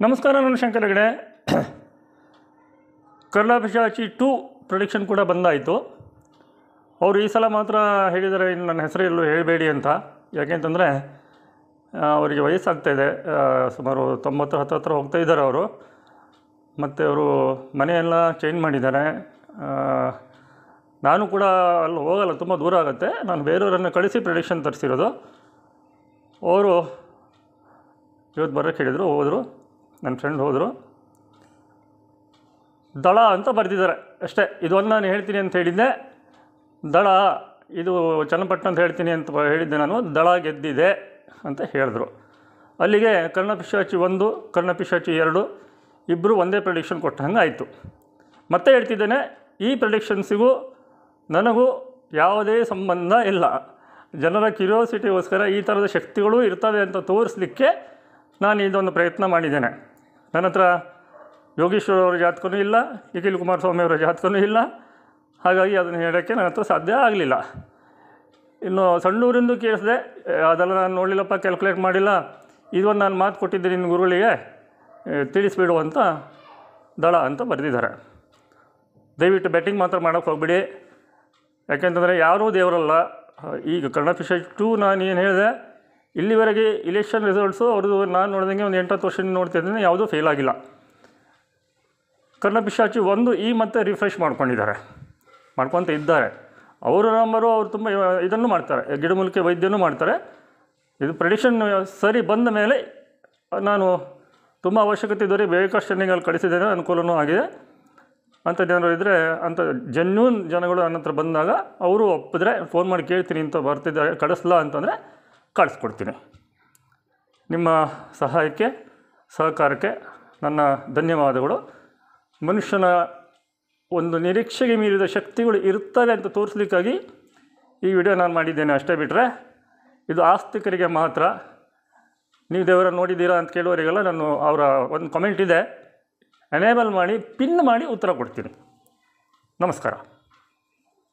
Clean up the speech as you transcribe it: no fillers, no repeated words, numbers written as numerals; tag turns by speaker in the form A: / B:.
A: ನಮಸ್ಕಾರ, ನಾನು ಶಂಕರ್ ಹೆಗಡೆ. ಕರ್ಣಪಿಶಾಚಿ 2 ಪ್ರೊಡಿಕ್ಷನ್ ಕೂಡ ಬಂದಾಯಿತು. ಅವರು ಈ ಸಲ ಮಾತ್ರ ಹೇಳಿದ್ದಾರೆ, ಇನ್ನು ನನ್ನ ಹೆಸರು ಎಲ್ಲೂ ಹೇಳಬೇಡಿ ಅಂತ. ಯಾಕೆಂತಂದರೆ ಅವರಿಗೆ ವಯಸ್ಸಾಗ್ತಾಯಿದೆ, ಸುಮಾರು 90 ಹತ್ತಿರ ಹೋಗ್ತಾ ಇದ್ದಾರೆ ಅವರು. ಮತ್ತು ಅವರು ಮನೆಯೆಲ್ಲ ಚೇಂಜ್ ಮಾಡಿದ್ದಾರೆ. ನಾನು ಕೂಡ ಅಲ್ಲಿ ಹೋಗಲ್ಲ, ತುಂಬ ದೂರ ಆಗುತ್ತೆ. ನಾನು ಬೇರೆಯವರನ್ನು ಕಳಿಸಿ ಪ್ರೊಡಿಕ್ಷನ್ ತರಿಸಿರೋದು. ಅವರು ಇವತ್ತು ಬರೋಕ್ಕೆ ಹೇಳಿದರು, ಹೋದರು. ನನ್ನ ಫ್ರೆಂಡ್ ಹೋದರು. ದಳ ಅಂತ ಬರೆದಿದ್ದಾರೆ ಅಷ್ಟೇ. ಇದೊಂದು ನಾನು ಹೇಳ್ತೀನಿ ಅಂತ ಹೇಳಿದ್ದೆ. ದಳ ಇದು ಚನ್ನಪಟ್ಟಣ ಅಂತ ಹೇಳ್ತೀನಿ ಅಂತ ಹೇಳಿದ್ದೆ ನಾನು. ದಳ ಗೆದ್ದಿದೆ ಅಂತ ಹೇಳಿದ್ರು. ಅಲ್ಲಿಗೆ ಕರ್ಣಪಿಶಾಚಿ 1, ಕರ್ಣಪಿಶಾಚಿ 2 ಇಬ್ಬರು ಒಂದೇ ಪ್ರೊಡಿಕ್ಷನ್ ಕೊಟ್ಟ ಹಂಗೆ ಆಯಿತು. ಮತ್ತೆ ಹೇಳ್ತಿದ್ದೇನೆ, ಈ ಪ್ರೊಡಿಕ್ಷನ್ಸಿಗೂ ನನಗೂ ಯಾವುದೇ ಸಂಬಂಧ ಇಲ್ಲ. ಜನರ ಕ್ಯೂರಿಯಾಸಿಟಿಗೋಸ್ಕರ ಈ ಥರದ ಶಕ್ತಿಗಳು ಇರ್ತವೆ ಅಂತ ತೋರಿಸಲಿಕ್ಕೆ ನಾನು ಇದೊಂದು ಪ್ರಯತ್ನ ಮಾಡಿದ್ದೇನೆ. ನನ್ನ ಹತ್ರ ಯೋಗೀಶ್ವರ ಅವರ ಜಾತಕನೂ ಇಲ್ಲ, ನಿಖಿಲ್ ಕುಮಾರಸ್ವಾಮಿ ಅವರ ಜಾತಕನೂ ಇಲ್ಲ. ಹಾಗಾಗಿ ಅದನ್ನು ಹೇಳೋಕ್ಕೆ ನನ್ನ ಹತ್ರ ಸಾಧ್ಯ ಆಗಲಿಲ್ಲ. ಇನ್ನು ಸಣ್ಣೂರಿಂದು ಕೇಳಿಸಿದೆ, ಅದೆಲ್ಲ ನಾನು ನೋಡಲಿಲ್ಲಪ್ಪ, ಕ್ಯಾಲ್ಕುಲೇಟ್ ಮಾಡಿಲ್ಲ. ಇದೊಂದು ನಾನು ಮಾತು ಕೊಟ್ಟಿದ್ದೆ ನಿನ್ನ ಗುರುಗಳಿಗೆ, ತಿಳಿಸ್ಬಿಡು ಅಂತ ದಳ ಅಂತ ಬರೆದಿದ್ದಾರೆ. ದಯವಿಟ್ಟು ಬೆಟ್ಟಿಂಗ್ ಮಾತ್ರ ಮಾಡೋಕ್ಕೆ ಹೋಗ್ಬಿಡಿ. ಯಾಕೆಂತಂದರೆ ಯಾರೂ ದೇವರಲ್ಲ. ಈಗ ಕರ್ಣಪಿಶಾಚಿ 2 ನಾನು ಏನು ಹೇಳಿದೆ, ಇಲ್ಲಿವರೆಗೆ ಇಲೆಕ್ಷನ್ ರಿಸಲ್ಟ್ಸು ಅವ್ರದ್ದು ನಾನು ನೋಡಿದಂಗೆ ಒಂದು 8-10 ವರ್ಷದಿಂದ ನೋಡ್ತಿದ್ದೀನಿ, ಯಾವುದೂ ಫೇಲ್ ಆಗಿಲ್ಲ. ಕರ್ಣಪಿಶಾಚಿ 1 ಈ ಮತ್ತೆ ರಿಫ್ರೆಶ್ ಮಾಡ್ಕೊಂಡಿದ್ದಾರೆ, ಮಾಡ್ಕೊತ ಇದ್ದಾರೆ. ಅವರ ನಂಬರು ಅವ್ರು ತುಂಬ ಇದನ್ನು ಮಾಡ್ತಾರೆ, ಗಿಡಮೂಲಿಕೆ ವೈದ್ಯನೂ ಮಾಡ್ತಾರೆ. ಇದು ಪ್ರೆಡಿಕ್ಷನ್ ಸರಿ ಬಂದ ಮೇಲೆ ನಾನು ತುಂಬ ಅವಶ್ಯಕತೆ ಇದ್ದವರಿಗೆ ಬೇಕಷ್ಟು ಜನರಿಗೆ ಅಲ್ಲಿ ಕಳಿಸಿದ್ದೇನೆ, ಅನುಕೂಲವೂ ಆಗಿದೆ. ಅಂಥ ಜನರು ಇದ್ದರೆ, ಅಂಥ ಜೆನ್ಯೂನ್ ಜನಗಳು ನನ್ನ ಹತ್ರ ಬಂದಾಗ ಅವರು ಒಪ್ಪಿದ್ರೆ ಫೋನ್ ಮಾಡಿ ಕೇಳ್ತೀನಿ ಅಂತ ಬರ್ತಿದ್ದಾರೆ, ಕಳಿಸ್ಲಾ ಅಂತಂದರೆ ಕಳಿಸ್ಕೊಡ್ತೀನಿ. ನಿಮ್ಮ ಸಹಾಯಕ್ಕೆ, ಸಹಕಾರಕ್ಕೆ ನನ್ನ ಧನ್ಯವಾದಗಳು. ಮನುಷ್ಯನ ಒಂದು ನಿರೀಕ್ಷೆಗೆ ಮೀರಿದ ಶಕ್ತಿಗಳು ಇರ್ತವೆ ಅಂತ ತೋರಿಸ್ಲಿಕ್ಕಾಗಿ ಈ ವಿಡಿಯೋ ನಾನು ಮಾಡಿದ್ದೇನೆ ಅಷ್ಟೇ. ಬಿಟ್ಟರೆ ಇದು ಆಸ್ತಿಕರಿಗೆ ಮಾತ್ರ. ನೀವು ದೇವರನ್ನು ನೋಡಿದ್ದೀರಾ ಅಂತ ಕೇಳುವವರಿಗೆಲ್ಲ ನಾನು ಅವರ ಒಂದು ಕಮೆಂಟ್ ಇದೆ, ಎನೇಬಲ್ ಮಾಡಿ ಪಿನ್ ಮಾಡಿ ಉತ್ತರ ಕೊಡ್ತೀನಿ. ನಮಸ್ಕಾರ.